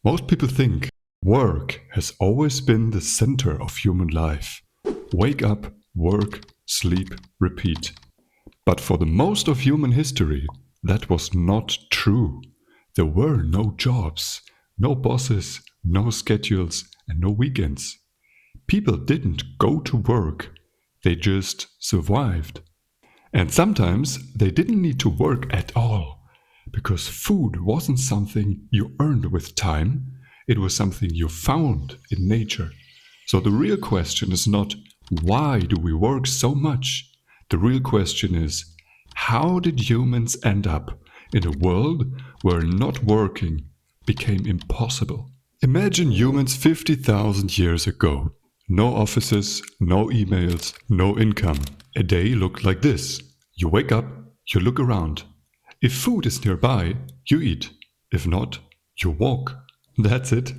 Most people think work has always been the center of human life. Wake up, work, sleep, repeat. But for the most of human history, that was not true. There were no jobs, no bosses, no schedules, and no weekends. People didn't go to work, they just survived. And sometimes they didn't need to work at all, because food wasn't something you earned with time, it was something you found in nature. So the real question is not why do we work so much? The real question is how did humans end up in a world where not working became impossible? Imagine humans 50,000 years ago. No offices, no emails, no income. A day looked like this. You wake up, you look around. If food is nearby, you eat. If not, you walk. That's it.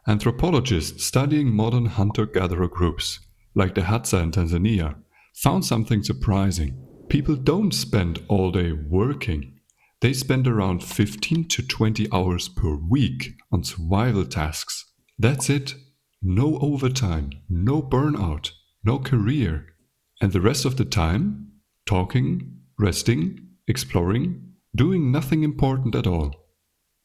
Anthropologists studying modern hunter-gatherer groups, like the Hadza in Tanzania, found something surprising. People don't spend all day working. They spend around 15 to 20 hours per week on survival tasks. That's it. No overtime, no burnout, no career. And the rest of the time? Talking, resting, exploring, doing nothing important at all.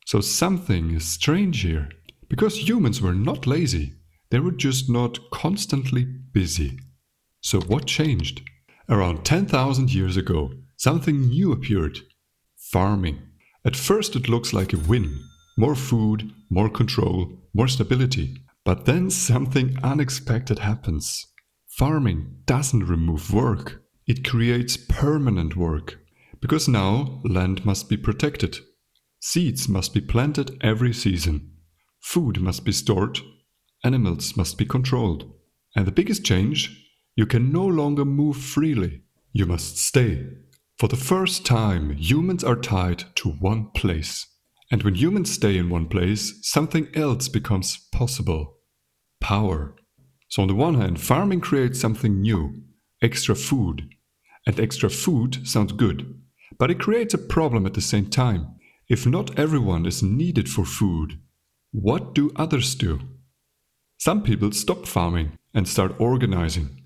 So something is strange here. Because humans were not lazy, they were just not constantly busy. So what changed? Around 10,000 years ago, something new appeared. Farming. At first it looks like a win. More food, more control, more stability. But then something unexpected happens. Farming doesn't remove work. It creates permanent work. Because now land must be protected. Seeds must be planted every season. Food must be stored. Animals must be controlled. And the biggest change? You can no longer move freely. You must stay. For the first time, humans are tied to one place. And when humans stay in one place, something else becomes possible. Power. So on the one hand, farming creates something new, extra food. And extra food sounds good. But it creates a problem at the same time. If not everyone is needed for food, what do others do? Some people stop farming and start organizing.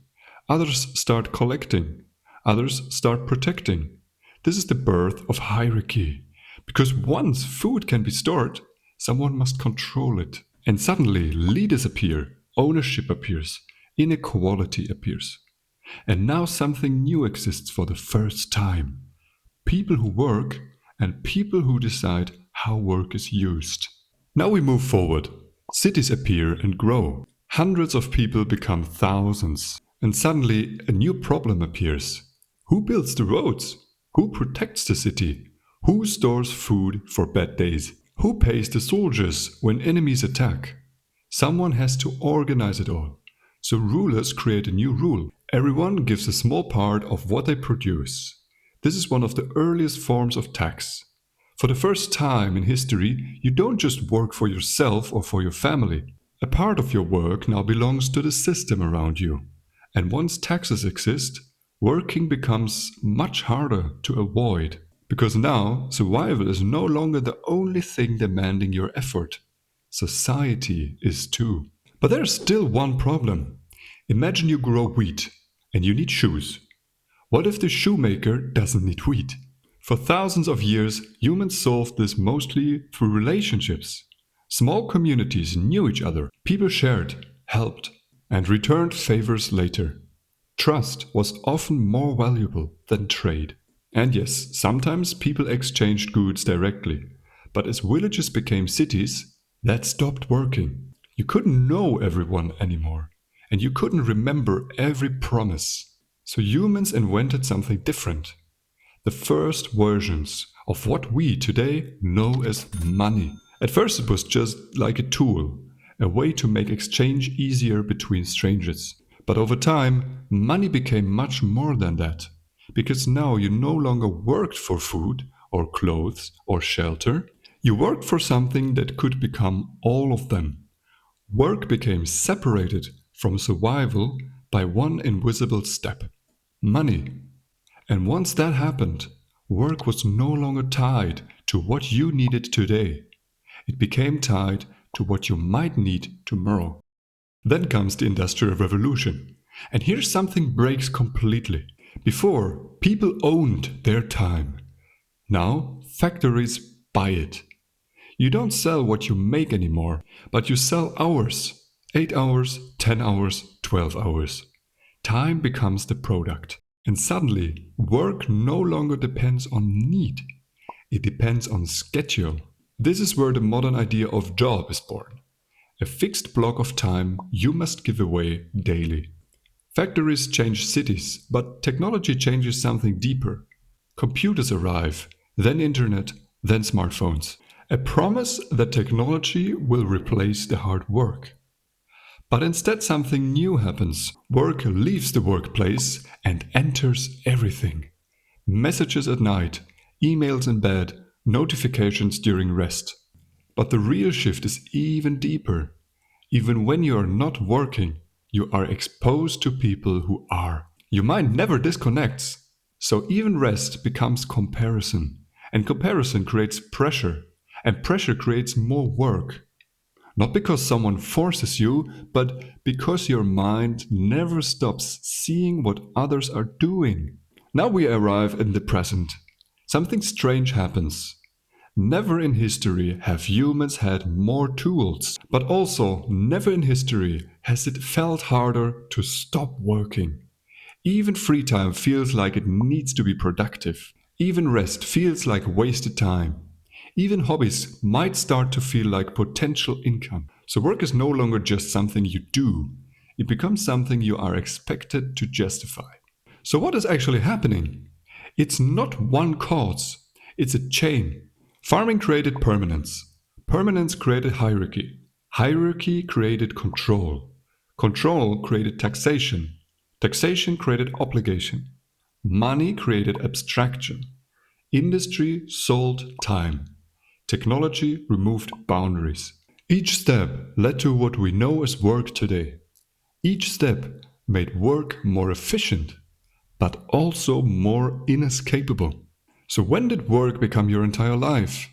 Others start collecting. Others start protecting. This is the birth of hierarchy. Because once food can be stored, someone must control it. And suddenly leaders appear, ownership appears, inequality appears. And now something new exists for the first time. People who work and people who decide how work is used. Now we move forward. Cities appear and grow. Hundreds of people become thousands. And suddenly a new problem appears. Who builds the roads? Who protects the city? Who stores food for bad days? Who pays the soldiers when enemies attack? Someone has to organize it all. So rulers create a new rule. Everyone gives a small part of what they produce. This is one of the earliest forms of tax. For the first time in history, you don't just work for yourself or for your family. A part of your work now belongs to the system around you. And once taxes exist, working becomes much harder to avoid. Because now, survival is no longer the only thing demanding your effort. Society is too. But there's still one problem. Imagine you grow wheat and you need shoes. What if the shoemaker doesn't need wheat? For thousands of years, humans solved this mostly through relationships. Small communities knew each other, people shared, helped, and returned favors later. Trust was often more valuable than trade. And yes, sometimes people exchanged goods directly. But as villages became cities, that stopped working. You couldn't know everyone anymore. And you couldn't remember every promise. So humans invented something different. The first versions of what we today know as money. At first it was just like a tool, a way to make exchange easier between strangers. But over time, money became much more than that. Because now you no longer worked for food or clothes or shelter. You worked for something that could become all of them. Work became separated from survival by one invisible step. Money. And once that happened, work was no longer tied to what you needed today. It became tied to what you might need tomorrow. Then comes the Industrial Revolution. And here something breaks completely. Before, people owned their time. Now, factories buy it. You don't sell what you make anymore, but you sell hours. 8 hours, 10 hours, 12 hours. Time becomes the product. And suddenly, work no longer depends on need. It depends on schedule. This is where the modern idea of job is born. A fixed block of time you must give away daily. Factories change cities, but technology changes something deeper. Computers arrive, then internet, then smartphones. A promise that technology will replace the hard work. But instead something new happens. Work leaves the workplace and enters everything. Messages at night, emails in bed, notifications during rest. But the real shift is even deeper. Even when you are not working, you are exposed to people who are. Your mind never disconnects. So even rest becomes comparison. And comparison creates pressure. And pressure creates more work. Not because someone forces you, but because your mind never stops seeing what others are doing. Now we arrive in the present. Something strange happens. Never in history have humans had more tools, but also never in history has it felt harder to stop working. Even free time feels like it needs to be productive. Even rest feels like wasted time. Even hobbies might start to feel like potential income. So work is no longer just something you do. It becomes something you are expected to justify. So what is actually happening? It's not one cause. It's a chain. Farming created permanence. Permanence created hierarchy. Hierarchy created control. Control created taxation. Taxation created obligation. Money created abstraction. Industry sold time. Technology removed boundaries. Each step led to what we know as work today. Each step made work more efficient, but also more inescapable. So when did work become your entire life?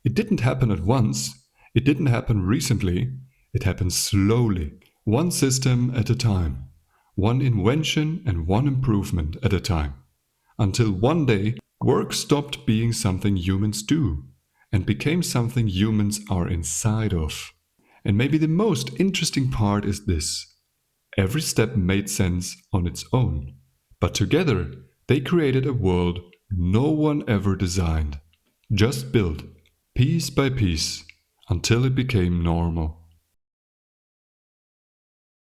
It didn't happen at once. It didn't happen recently. It happened slowly, one system at a time, one invention and one improvement at a time, until one day work stopped being something humans do and became something humans are inside of. And maybe the most interesting part is this. Every step made sense on its own, but together they created a world no one ever designed, just built piece by piece until it became normal.